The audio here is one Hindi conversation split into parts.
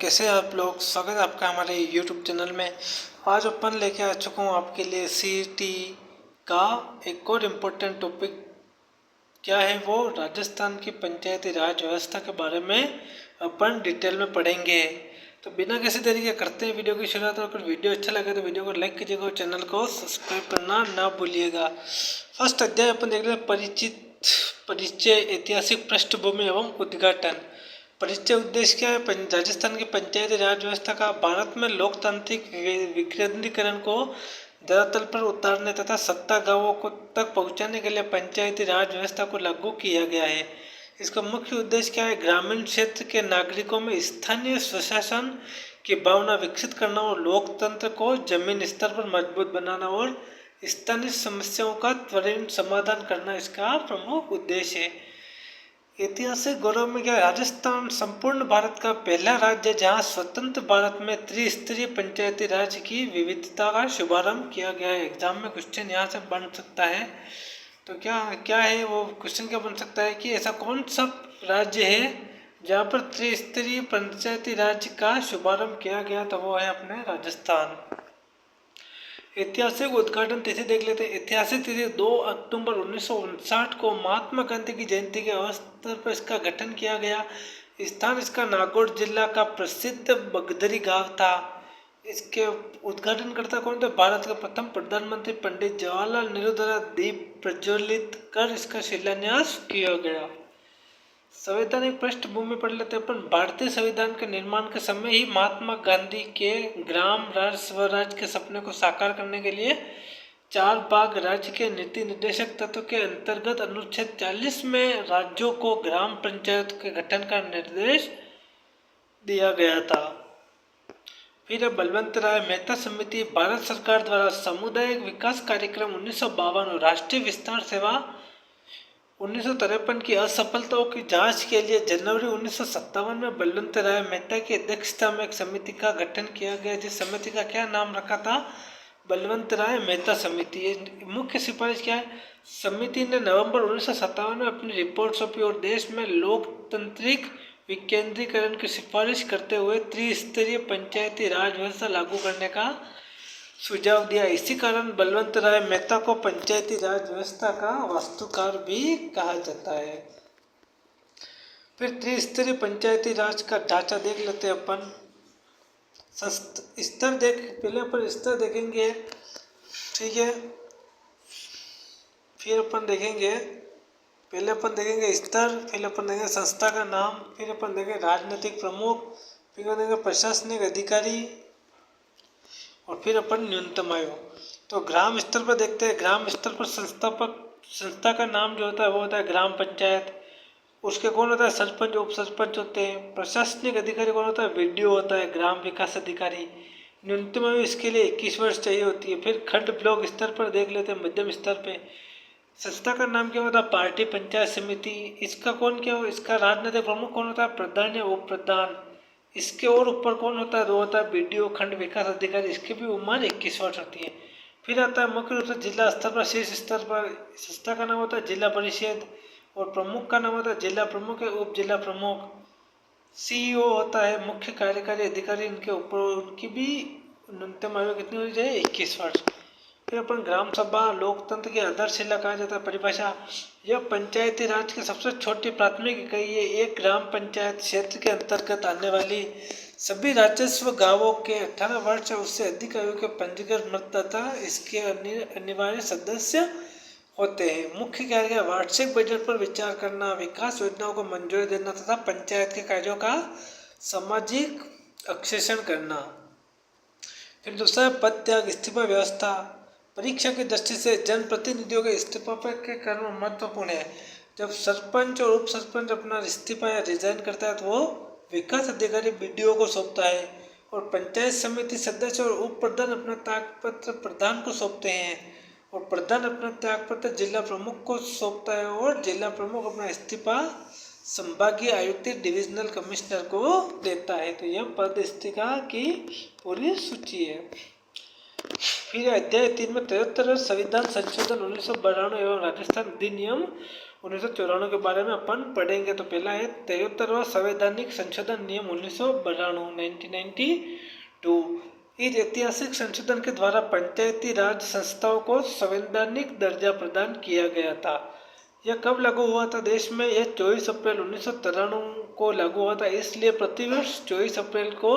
कैसे हैं आप लोग। स्वागत है आपका हमारे YouTube चैनल में। आज अपन लेके आ चुका हूँ आपके लिए सीईटी का एक और इम्पोर्टेंट टॉपिक। क्या है वो? राजस्थान की पंचायती राज व्यवस्था के बारे में अपन डिटेल में पढ़ेंगे। तो बिना किसी तरीके करते हैं वीडियो की शुरुआत। और अगर वीडियो अच्छा लगे तो वीडियो को लाइक कीजिएगा और चैनल को सब्सक्राइब करना ना भूलिएगा। फर्स्ट अध्याय अपन देख रहे हैं परिचय, ऐतिहासिक पृष्ठभूमि एवं उद्घाटन। परिचय उद्देश्य क्या है? राजस्थान की पंचायती राज व्यवस्था का भारत में लोकतांत्रिक विकेंद्रीकरण को धरातल पर उतारने तथा सत्ता गांवों को तक पहुंचाने के लिए पंचायती राज व्यवस्था को लागू किया गया है। इसका मुख्य उद्देश्य क्या है? ग्रामीण क्षेत्र के नागरिकों में स्थानीय स्वशासन की भावना विकसित करना और लोकतंत्र को जमीन स्तर पर मजबूत बनाना और स्थानीय समस्याओं का त्वरित समाधान करना इसका प्रमुख उद्देश्य है। ऐतिहासिक गौरव में क्या? राजस्थान संपूर्ण भारत का पहला राज्य है जहां स्वतंत्र भारत में त्रिस्तरीय पंचायती राज की विविधता का शुभारंभ किया गया है। एग्जाम में क्वेश्चन यहाँ से बन सकता है। तो क्या क्या है वो क्वेश्चन? क्या बन सकता है कि ऐसा कौन सा राज्य है जहाँ पर त्रिस्तरीय पंचायती राज का शुभारंभ किया गया? तो वो है अपने राजस्थान। ऐतिहासिक उद्घाटन तिथि देख लेते हैं। ऐतिहासिक तिथि 2 अक्टूबर 1959 को महात्मा गांधी की जयंती के अवसर पर इसका गठन किया गया। स्थान इसका नागौर जिला का प्रसिद्ध बगदरी गांव था। इसके उद्घाटनकर्ता कौन थे? भारत के प्रथम प्रधानमंत्री पंडित जवाहरलाल नेहरू द्वारा दीप प्रज्वलित कर इसका शिलान्यास किया गया। संवैधानिक पृष्ठभूमि पढ़ लेते हैं अपन। भारतीय संविधान के निर्माण के समय ही महात्मा गांधी के ग्राम राज्य स्वराज के सपने को साकार करने के लिए 4 भाग राज्य के नीति निर्देशक तत्व के अंतर्गत अनुच्छेद 40 में राज्यों को ग्राम पंचायत के गठन का निर्देश दिया गया था। फिर बलवंत राय मेहता समिति। भारत सरकार द्वारा सामुदायिक विकास कार्यक्रम 1952 और राष्ट्रीय विस्तार सेवा 1953 की असफलताओं की जांच के लिए जनवरी 1957 में बलवंत राय मेहता की अध्यक्षता में एक समिति का गठन किया गया, जिस समिति का क्या नाम रखा था? बलवंत राय मेहता समिति। मुख्य सिफारिश क्या है? समिति ने नवंबर 1957 में अपनी रिपोर्ट सौंपी और देश में लोकतांत्रिक विकेंद्रीकरण की सिफारिश करते हुए त्रिस्तरीय पंचायती राज व्यवस्था लागू करने का सुझाव दिया। इसी कारण बलवंत राय मेहता को पंचायती राज व्यवस्था का वास्तुकार भी कहा जाता है। फिर त्रिस्तरीय पंचायती राज का ढांचा देख लेते हैं अपन। स्तर पहले अपन स्तर देखेंगे, ठीक है। फिर अपन देखेंगे स्तर, फिर अपन देखेंगे संस्था का नाम, फिर अपन देखेंगे राजनीतिक प्रमुख, फिर अपन देखेंगे प्रशासनिक अधिकारी और फिर अपन न्यूनतम आयु। तो ग्राम स्तर पर देखते हैं। ग्राम स्तर पर संस्था का नाम जो होता है वो होता है ग्राम पंचायत। उसके कौन होता है? सरपंच, उप सरपंच होते हैं। प्रशासनिक अधिकारी कौन होता है? वीडीओ होता है, ग्राम विकास अधिकारी। न्यूनतम आयु इसके लिए 21 वर्ष चाहिए होती है। फिर खंड ब्लॉक स्तर पर देख लेते हैं। मध्यम स्तर पे संस्था का नाम क्या होता है? पार्टी पंचायत समिति। इसका इसका राजनीतिक प्रमुख कौन होता है? प्रधान या उप प्रधान। इसके और ऊपर कौन होता है? वो होता है बीडीओ, खंड विकास अधिकारी। इसकी भी उम्र 21 वर्ष होती है। फिर आता है मुख्य रूप से जिला स्तर पर, शीर्ष स्तर पर संस्था का नाम होता है जिला परिषद और प्रमुख का नाम होता है जिला प्रमुख या उप जिला प्रमुख। सीईओ होता है मुख्य कार्यकारी अधिकारी। इनके ऊपर उनकी भी न्यूनतम आयु कितनी होनी चाहिए? 21 वर्ष। फिर अपन ग्राम सभा लोकतंत्र की आधारशिला कहा जाता है। परिभाषा: यह पंचायती राज की सबसे छोटी प्राथमिक इकाई है। एक ग्राम पंचायत क्षेत्र के अंतर्गत आने वाली सभी राजस्व गांवों के 18 वर्ष या उससे अधिक आयु के पंजीकृत मतदाता इसके अनिवार्य सदस्य होते हैं। मुख्य कार्य: वार्षिक बजट पर विचार करना, विकास योजनाओं को मंजूरी देना तथा पंचायत के कार्यों का सामाजिक अक्षेषण करना। फिर दूसरा पद त्याग इस्तीफा व्यवस्था। परीक्षा की दृष्टि से जनप्रतिनिधियों के इस्तीफा के कर्म महत्वपूर्ण है। जब सरपंच और उप सरपंच अपना इस्तीफा या रिजाइन करता है तो वो विकास अधिकारी बीडीओ को सौंपता है और पंचायत समिति सदस्य और उप प्रधान अपना त्यागपत्र प्रधान को सौंपते हैं और प्रधान अपना त्यागपत्र जिला प्रमुख को सौंपता है और जिला प्रमुख अपना इस्तीफा संभागीय आयुक्त डिविजनल कमिश्नर को देता है। तो यह पद इस्तीफा की पूरी सूची है। फिर अध्याय 3 में 73 संविधान संशोधन 1992 एवं राजस्थान अधिनियम 1994 के बारे में अपन पढ़ेंगे। तो पहला है 73वां संवैधानिक संशोधन नियम 1992 1992। इस ऐतिहासिक संशोधन के द्वारा पंचायती राज संस्थाओं को संवैधानिक दर्जा प्रदान किया गया था। यह कब लागू हुआ था देश में? यह 24 अप्रैल 1993 को लागू हुआ था। इसलिए प्रतिवर्ष 24 अप्रैल को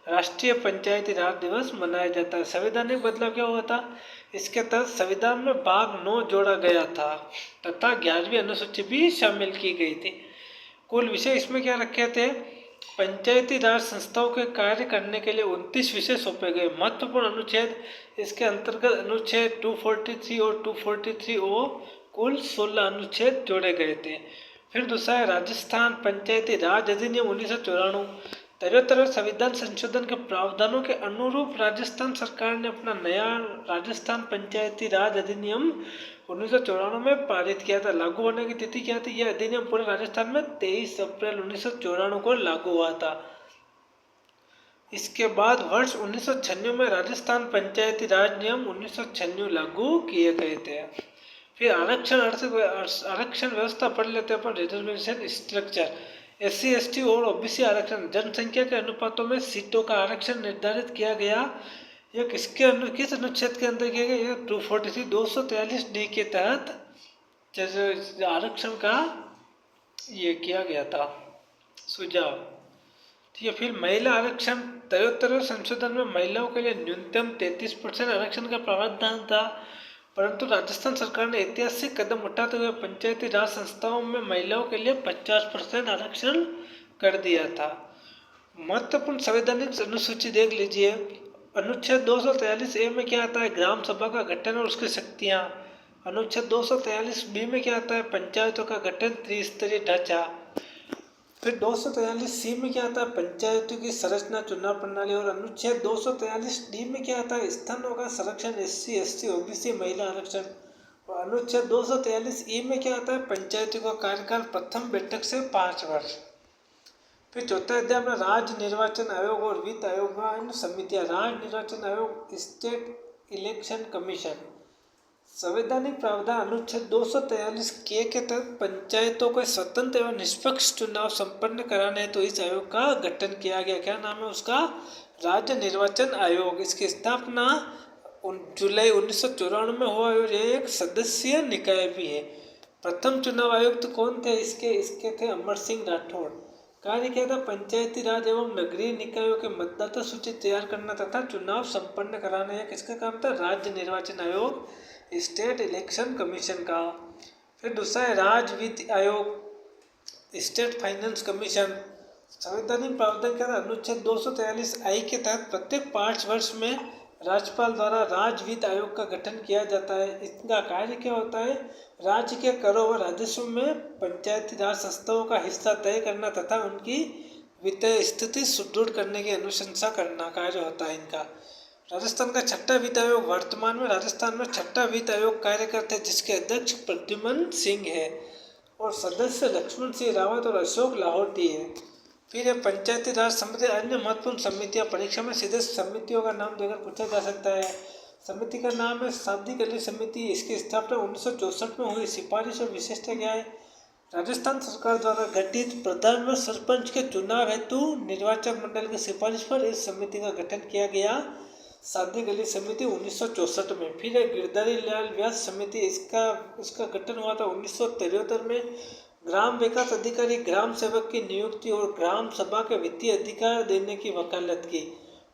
राष्ट्रीय पंचायती राज दिवस मनाया जाता है। संवैधानिक बदलाव क्या हुआ था? इसके तहत संविधान में भाग 9 जोड़ा गया था तथा 11वीं अनुसूची भी शामिल की गई थी। कुल विषय इसमें क्या रखे थे? पंचायती राज संस्थाओं के कार्य करने के लिए 29 विषय सौंपे गए। महत्वपूर्ण अनुच्छेद इसके अंतर्गत अनुच्छेद 243 और 243 ओ कुल 16 अनुच्छेद जोड़े गए थे। फिर दूसरा है राजस्थान पंचायती राज अधिनियम 1994। 73वें संविधान संशोधन के प्रावधानों के अनुरूप राजस्थान सरकार ने अपना नया राजस्थान पंचायती राज अधिनियम 1994 में पारित किया था। लागू होने की तिथि क्या थी? यह अधिनियम पूरे राजस्थान में 23 अप्रैल 1994 को लागू हुआ था। इसके बाद वर्ष 1996 में राजस्थान पंचायती राज नियम 1996 लागू किए गए थे। फिर आरक्षण व्यवस्था पढ़ लेते हैं अपन। रिजर्वेशन स्ट्रक्चर, SC ST और OBC आरक्षण, जनसंख्या के अनुपातों में सीटों का आरक्षण निर्धारित किया गया। यह किस अनुच्छेद के अंदर किया गया? यह 243 243D के तहत आरक्षण का ये किया गया था सुझाव। ठीक है। फिर महिला आरक्षण, 73वें संशोधन में महिलाओं के लिए न्यूनतम 33% आरक्षण का प्रावधान था, परंतु राजस्थान सरकार ने ऐतिहासिक कदम उठाते हुए पंचायती राज संस्थाओं में महिलाओं के लिए 50% आरक्षण कर दिया था। महत्वपूर्ण संवैधानिक अनुसूची देख लीजिए। अनुच्छेद 243A में क्या आता है? ग्राम सभा का गठन और उसकी शक्तियाँ। अनुच्छेद 243B में क्या आता है? पंचायतों का गठन, त्रिस्तरीय ढांचा। फिर 243C में क्या आता है? पंचायतों की संरचना, चुनाव प्रणाली। और अनुच्छेद 243D में क्या आता है? स्थानों का संरक्षण, SC ST OBC महिला आरक्षण। और अनुच्छेद 243E में क्या आता है? पंचायतों का कार्यकाल प्रथम बैठक से 5 वर्ष। फिर चौथा अध्याय में राज्य निर्वाचन आयोग और वित्त आयोग समितियां। राज्य निर्वाचन आयोग, स्टेट इलेक्शन कमीशन। संवैधानिक प्रावधान अनुच्छेद 243 के तहत पंचायतों को स्वतंत्र एवं निष्पक्ष चुनाव संपन्न कराने हेतु इस आयोग का गठन किया गया। क्या नाम है उसका? राज्य निर्वाचन आयोग। इसकी स्थापना जुलाई 1994 में हुआ और ये एक सदस्यीय निकाय भी है। प्रथम चुनाव आयुक्त कौन थे इसके थे? अमर सिंह राठौड़। कार्य क्या था? पंचायती राज एवं नगरीय निकायों के मतदाता सूची तैयार करना तथा चुनाव संपन्न कराना। यह किसका काम था? राज्य निर्वाचन आयोग, स्टेट इलेक्शन कमीशन का। फिर दूसरा है राज्य वित्त आयोग, स्टेट फाइनेंस कमीशन। संवैधानिक प्रावधान क्या था? अनुच्छेद 243I के तहत प्रत्येक 5 वर्ष में राज्यपाल द्वारा राज्य वित्त आयोग का गठन किया जाता है। इसका कार्य क्या होता है? राज्य के करों व राजस्व में पंचायती राज संस्थाओं का हिस्सा तय करना तथा उनकी वित्तीय स्थिति सुदृढ़ करने की अनुशंसा करना कार्य होता है इनका। राजस्थान का छठा वित्त आयोग, वर्तमान में राजस्थान में छठा वित्त आयोग कार्य करते हैं, जिसके अध्यक्ष प्रद्युमन सिंह है और सदस्य लक्ष्मण सिंह रावत और अशोक लाहौटी है। फिर पंचायती राज समिति। अन्य महत्वपूर्ण समितियां, परीक्षा में सीधे समितियों का नाम देकर पूछा जा सकता है। समिति का नाम है सादी गली समिति। इसकी स्थापना 1964 में हुई। सिफारिश और विशेषता क्या है? राजस्थान सरकार द्वारा गठित प्रधान व सरपंच के चुनाव हेतु निर्वाचक मंडल की सिफारिश पर इस समिति का गठन किया गया। सादी गली समिति 1964 में। फिर है गिरधारी लाल व्यास समिति। इसका गठन हुआ था 1973 में। ग्राम विकास अधिकारी, ग्राम सेवक की नियुक्ति और ग्राम सभा के वित्तीय अधिकार देने की वकालत की।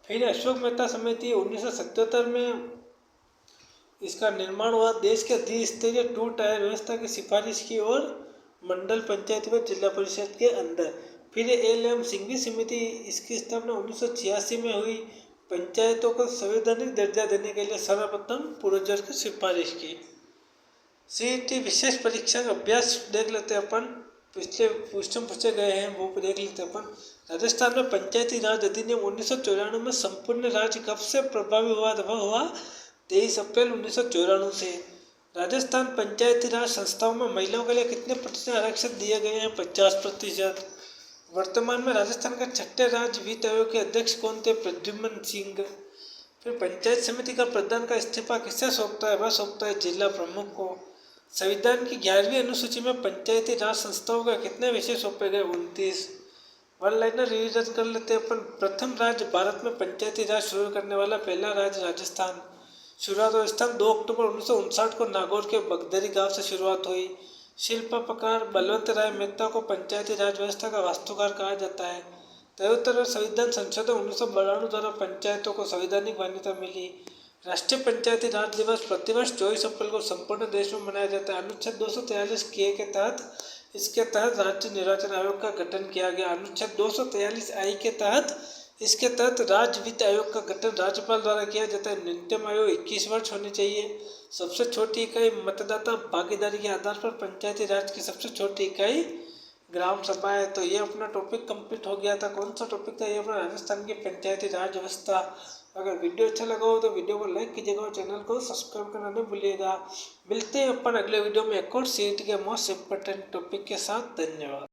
फिर अशोक मेहता समिति 1977 में इसका निर्माण हुआ। देश के द्विस्तरीय 2 टायर व्यवस्था की सिफारिश की और मंडल पंचायत व जिला परिषद के अंदर। फिर LM सिंघवी समिति। इसकी स्थापना 1986 में हुई। पंचायतों को संवैधानिक दर्जा देने के लिए सर्वप्रथम पूर्वजों की सिफारिश की। CET विशेष परीक्षा का अभ्यास देख लेते हैं अपन। पिछले क्वेश्चन पूछे गए हैं वो देख लेते हैं अपन। राजस्थान में पंचायती राज अधिनियम 1994 में संपूर्ण राज्य कब से प्रभावी हुआ? वह हुआ 23 अप्रैल 1994 से। राजस्थान पंचायती राज संस्थाओं में महिलाओं के लिए कितने प्रतिशत आरक्षण दिए गए हैं? 50%। वर्तमान में राजस्थान का छठे राज्य वित्त आयोग के अध्यक्ष कौन थे? प्रद्युमन सिंह। फिर पंचायत समिति का प्रधान का इस्तीफा किसे सौंपता है? वह सौंपता है जिला प्रमुख को। संविधान की 11वीं अनुसूची में पंचायती राज संस्थाओं का कितने विषय सौंपे गए? 29। वन लाइनर रिवीजन कर लेते हैं अपन। प्रथम राज्य भारत में पंचायती राज शुरू करने वाला पहला राज्य राजस्थान। शुरुआत और स्थान 2 अक्टूबर 1959 को नागौर के बगदरी गांव से शुरुआत हुई। शिल्पकार बलवंत राय मेहता को पंचायती राज व्यवस्था का वास्तुकार कहा जाता है। 73वां संविधान संशोधन 1992 द्वारा पंचायतों को संवैधानिक मान्यता मिली। राष्ट्रीय पंचायती राज दिवस प्रतिवर्ष 24 अप्रैल को संपूर्ण देश में मनाया जाता है। अनुच्छेद 243 के तहत इसके तहत राज्य निर्वाचन आयोग का गठन किया गया। अनुच्छेद 243 आई के तहत इसके तहत राज्य वित्त आयोग का गठन राज्यपाल द्वारा किया जाता है। न्यूनतम आयु 21 वर्ष होनी चाहिए। सबसे छोटी इकाई मतदाता भागीदारी के आधार पर पंचायती राज की सबसे छोटी इकाई ग्राम सभा है। तो ये अपना टॉपिक कंप्लीट हो गया था। कौन सा टॉपिक था? ये अपना राजस्थान की पंचायती राज व्यवस्था। अगर वीडियो अच्छा लगा हो तो वीडियो को लाइक कीजिएगा और चैनल को सब्सक्राइब करना नहीं भूलिएगा। मिलते हैं अपन अगले वीडियो में एक और सीट के मोस्ट इम्पोर्टेंट टॉपिक के साथ। धन्यवाद।